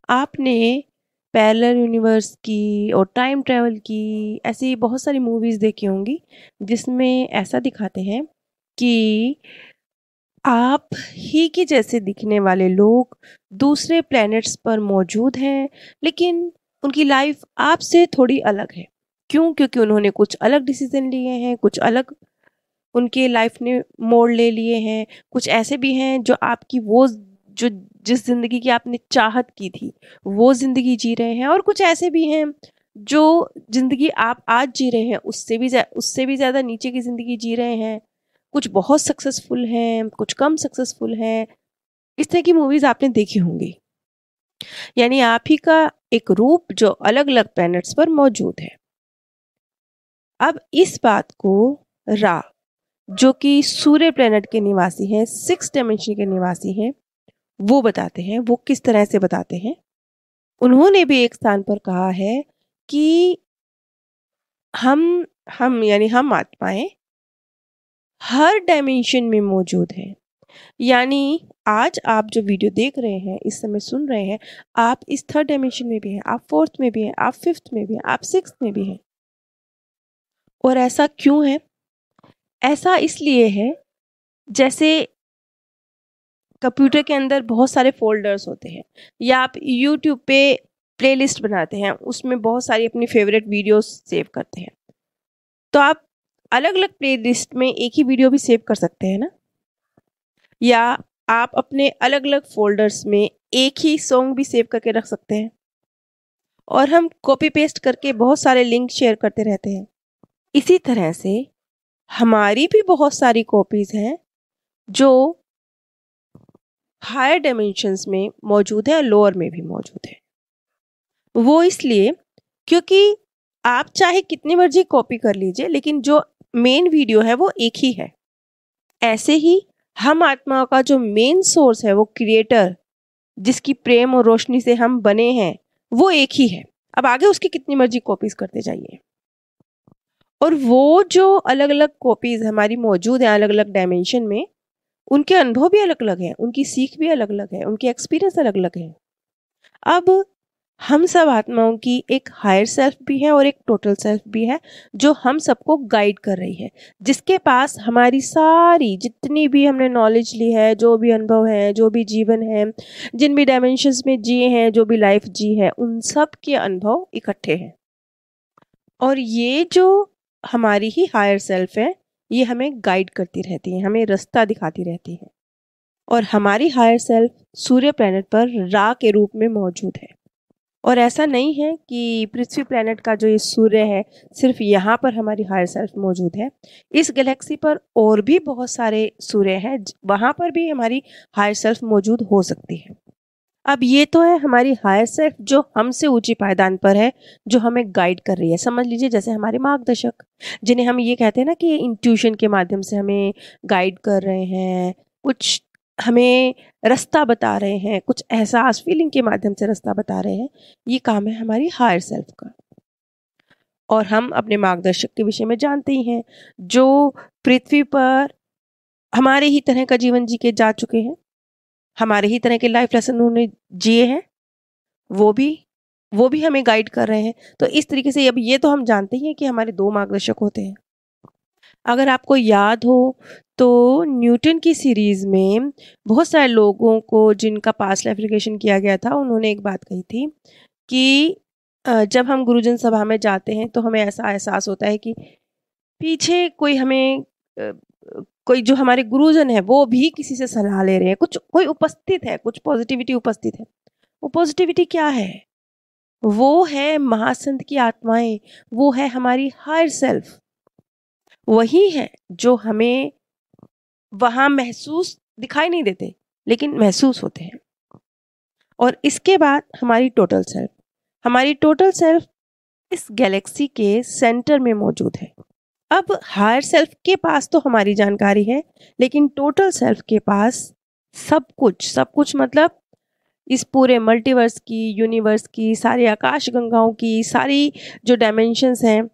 आपने parallel universe की और टाइम ट्रैवल की ऐसी बहुत सारी मूवीज़ देखी होंगी जिसमें ऐसा दिखाते हैं कि आप ही के जैसे दिखने वाले लोग दूसरे प्लैनेट्स पर मौजूद हैं, लेकिन उनकी लाइफ आपसे थोड़ी अलग है। क्यों? क्योंकि उन्होंने कुछ अलग डिसीजन लिए हैं, कुछ अलग उनके लाइफ ने मोड़ ले लिए हैं। कुछ ऐसे भी हैं जो आपकी वो जो जिस ज़िंदगी की आपने चाहत की थी, वो ज़िंदगी जी रहे हैं, और कुछ ऐसे भी हैं जो ज़िंदगी आप आज जी रहे हैं उससे भी ज़्यादा नीचे की ज़िंदगी जी रहे हैं। कुछ बहुत सक्सेसफुल हैं, कुछ कम सक्सेसफुल हैं। इस तरह की मूवीज़ आपने देखी होंगी। यानी आप ही का एक रूप जो अलग-अलग प्लैनेट्स पर मौजूद है। अब इस बात को रा, जो कि सूर्य प्लैनेट के निवासी हैं, 6 डायमेंशन के निवासी हैं, वो बताते हैं। वो किस तरह से बताते हैं? उन्होंने भी एक स्थान पर कहा है कि हम यानी हम आत्माएँ हर डायमेंशन में मौजूद हैं। यानी आज आप जो वीडियो देख रहे हैं, इस समय सुन रहे हैं, आप इस 3rd डायमेंशन में भी हैं, आप 4th में भी हैं, आप 5th में भी हैं, आप 6th में भी हैं। और ऐसा क्यों है? ऐसा इसलिए है, जैसे कंप्यूटर के अंदर बहुत सारे फ़ोल्डर्स होते हैं, या आप यूट्यूब पे प्लेलिस्ट बनाते हैं, उसमें बहुत सारी अपनी फ़ेवरेट वीडियोज़ सेव करते हैं। तो आप अलग-अलग प्लेलिस्ट में एक ही वीडियो भी सेव कर सकते हैं ना? या आप अपने अलग-अलग फ़ोल्डर्स में एक ही सॉन्ग भी सेव करके रख सकते हैं। और हम कॉपी पेस्ट करके बहुत सारे लिंक शेयर करते रहते हैं। इसी तरह से हमारी भी बहुत सारी कॉपीज़ हैं जो हायर डायमेंशंस में मौजूद है और लोअर में भी मौजूद है। वो इसलिए क्योंकि आप चाहे कितनी मर्जी कॉपी कर लीजिए, लेकिन जो मेन वीडियो है वो एक ही है। ऐसे ही हम आत्मा का जो मेन सोर्स है, वो क्रिएटर जिसकी प्रेम और रोशनी से हम बने हैं, वो एक ही है। अब आगे उसकी कितनी मर्जी कॉपीज करते जाइए। और वो जो अलग अलग कॉपीज हमारी मौजूद हैं अलग अलग डायमेंशन में, उनके अनुभव भी अलग अलग हैं, उनकी सीख भी अलग अलग है, उनके एक्सपीरियंस अलग अलग हैं। अब हम सब आत्माओं की एक हायर सेल्फ भी है और एक टोटल सेल्फ भी है, जो हम सबको गाइड कर रही है, जिसके पास हमारी सारी जितनी भी हमने नॉलेज ली है, जो भी अनुभव है, जो भी जीवन है, जिन भी डायमेंशंस में जिए हैं, जो भी लाइफ जी है, उन सब के अनुभव इकट्ठे हैं। और ये जो हमारी ही हायर सेल्फ है, ये हमें गाइड करती रहती है, हमें रास्ता दिखाती रहती है। और हमारी हायर सेल्फ सूर्य प्लैनेट पर रा के रूप में मौजूद है। और ऐसा नहीं है कि पृथ्वी प्लैनेट का जो ये सूर्य है, सिर्फ यहाँ पर हमारी हायर सेल्फ मौजूद है। इस गैलेक्सी पर और भी बहुत सारे सूर्य हैं, वहाँ पर भी हमारी हायर सेल्फ मौजूद हो सकती है। अब ये तो है हमारी हायर सेल्फ जो हमसे ऊंची पायदान पर है, जो हमें गाइड कर रही है। समझ लीजिए जैसे हमारे मार्गदर्शक, जिन्हें हम ये कहते हैं ना कि इंट्यूशन के माध्यम से हमें गाइड कर रहे हैं, कुछ हमें रास्ता बता रहे हैं, कुछ एहसास फीलिंग के माध्यम से रास्ता बता रहे हैं। ये काम है हमारी हायर सेल्फ का। और हम अपने मार्गदर्शक के विषय में जानते ही हैं, जो पृथ्वी पर हमारे ही तरह का जीवन जी के जा चुके हैं, हमारे ही तरह के लाइफ लेसन उन्होंने जिए हैं, वो भी हमें गाइड कर रहे हैं। तो इस तरीके से अब ये तो हम जानते ही हैं कि हमारे 2 मार्गदर्शक होते हैं। अगर आपको याद हो तो न्यूटन की सीरीज़ में बहुत सारे लोगों को जिनका पास्ट लाइफ रिग्रेशन किया गया था, उन्होंने एक बात कही थी कि जब हम गुरुजन सभा में जाते हैं तो हमें ऐसा एहसास होता है कि पीछे कोई हमें कोई जो हमारे गुरुजन हैं वो भी किसी से सलाह ले रहे हैं, कुछ कोई उपस्थित है, कुछ पॉजिटिविटी उपस्थित है। वो पॉजिटिविटी क्या है? वो है महासंत की आत्माएं, वो है हमारी हायर सेल्फ। वही है जो हमें वहां महसूस दिखाई नहीं देते, लेकिन महसूस होते हैं। और इसके बाद हमारी टोटल सेल्फ इस गैलेक्सी के सेंटर में मौजूद है। अब हायर सेल्फ के पास तो हमारी जानकारी है, लेकिन टोटल सेल्फ के पास सब कुछ मतलब इस पूरे मल्टीवर्स की, यूनिवर्स की, सारी आकाश गंगाओं की, सारी जो डायमेंशंस हैं,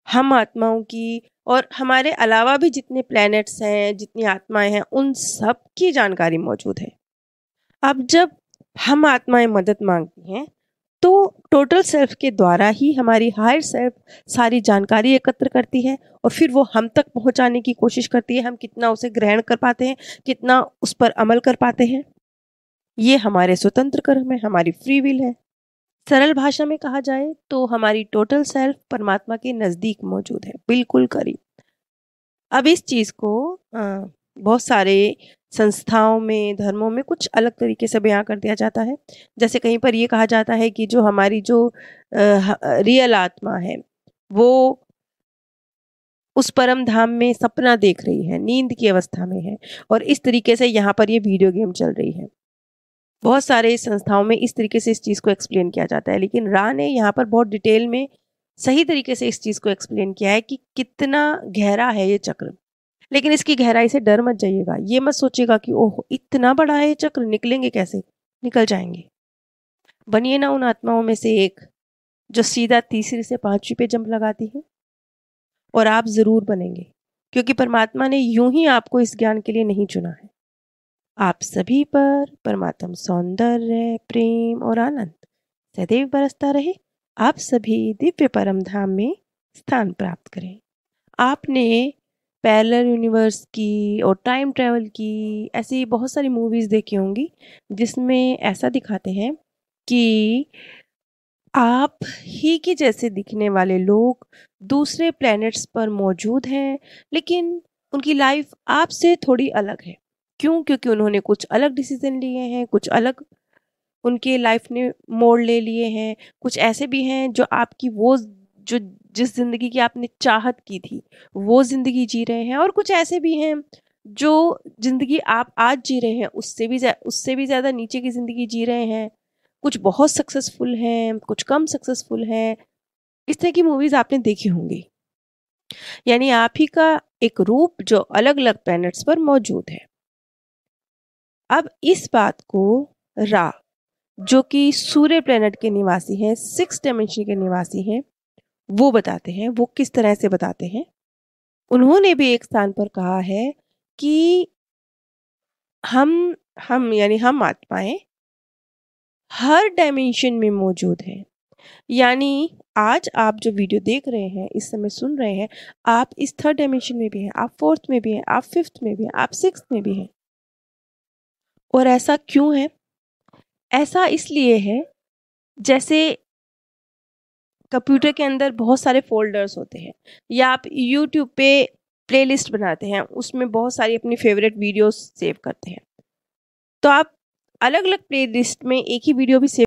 हम आत्माओं की, और हमारे अलावा भी जितने प्लैनेट्स हैं, जितनी आत्माएं हैं, उन सब की जानकारी मौजूद है। अब जब हम आत्माएं मदद मांगती हैं तो टोटल सेल्फ के द्वारा ही हमारी हायर सेल्फ सारी जानकारी एकत्र करती है और फिर वो हम तक पहुंचाने की कोशिश करती है। हम कितना उसे ग्रहण कर पाते हैं, कितना उस पर अमल कर पाते हैं, ये हमारे स्वतंत्र कर्म है, हमारी फ्री विल है। सरल भाषा में कहा जाए तो हमारी टोटल सेल्फ परमात्मा के नज़दीक मौजूद है, बिल्कुल करीब। अब इस चीज़ को बहुत सारे संस्थाओं में, धर्मों में कुछ अलग तरीके से बयां कर दिया जाता है। जैसे कहीं पर ये कहा जाता है कि जो हमारी जो रियल आत्मा है वो उस परम धाम में सपना देख रही है, नींद की अवस्था में है, और इस तरीके से यहाँ पर ये वीडियो गेम चल रही है। बहुत सारे संस्थाओं में इस तरीके से इस चीज़ को एक्सप्लेन किया जाता है, लेकिन रा ने यहाँ पर बहुत डिटेल में सही तरीके से इस चीज़ को एक्सप्लेन किया है कि कितना गहरा है ये चक्र। लेकिन इसकी गहराई से डर मत जाइएगा, ये मत सोचिएगा कि ओह इतना बड़ा है ये चक्र, निकलेंगे कैसे। निकल जाएंगे। बनिए ना उन आत्माओं में से एक जो सीधा तीसरी से पांचवी पे जंप लगाती है, और आप जरूर बनेंगे, क्योंकि परमात्मा ने यूं ही आपको इस ज्ञान के लिए नहीं चुना है। आप सभी पर परमात्मा सौंदर्य, प्रेम और आनंद सदैव बरसता रहे। आप सभी दिव्य परम धाम में स्थान प्राप्त करें। आपने पैरेलल यूनिवर्स की और टाइम ट्रैवल की ऐसी बहुत सारी मूवीज़ देखी होंगी जिसमें ऐसा दिखाते हैं कि आप ही के जैसे दिखने वाले लोग दूसरे प्लैनेट्स पर मौजूद हैं, लेकिन उनकी लाइफ आपसे थोड़ी अलग है। क्यों? क्योंकि उन्होंने कुछ अलग डिसीजन लिए हैं, कुछ अलग उनके लाइफ ने मोड़ ले लिए हैं। कुछ ऐसे भी हैं जो आपकी वो जो जिस ज़िंदगी की आपने चाहत की थी वो ज़िंदगी जी रहे हैं, और कुछ ऐसे भी हैं जो ज़िंदगी आप आज जी रहे हैं उससे भी ज़्यादा नीचे की ज़िंदगी जी रहे हैं। कुछ बहुत सक्सेसफुल हैं, कुछ कम सक्सेसफुल हैं। इस तरह की मूवीज़ आपने देखी होंगी। यानी आप ही का एक रूप जो अलग अलग प्लैनेट्स पर मौजूद है। अब इस बात को रा, जो कि सूर्य प्लैनेट के निवासी हैं, 6 डायमेंशन के निवासी हैं, वो बताते हैं। वो किस तरह से बताते हैं? उन्होंने भी एक स्थान पर कहा है कि हम यानी हम आत्माएं हर डायमेंशन में मौजूद हैं। यानी आज आप जो वीडियो देख रहे हैं, इस समय सुन रहे हैं, आप इस 3rd डायमेंशन में भी हैं, आप 4th में भी हैं, आप 5th में भी हैं, आप 6th में भी हैं। और ऐसा क्यों है? ऐसा इसलिए है, जैसे कंप्यूटर के अंदर बहुत सारे फोल्डर्स होते हैं, या आप यूट्यूब पे प्लेलिस्ट बनाते हैं, उसमें बहुत सारी अपनी फेवरेट वीडियोस सेव करते हैं। तो आप अलग अलग प्लेलिस्ट में एक ही वीडियो भी सेव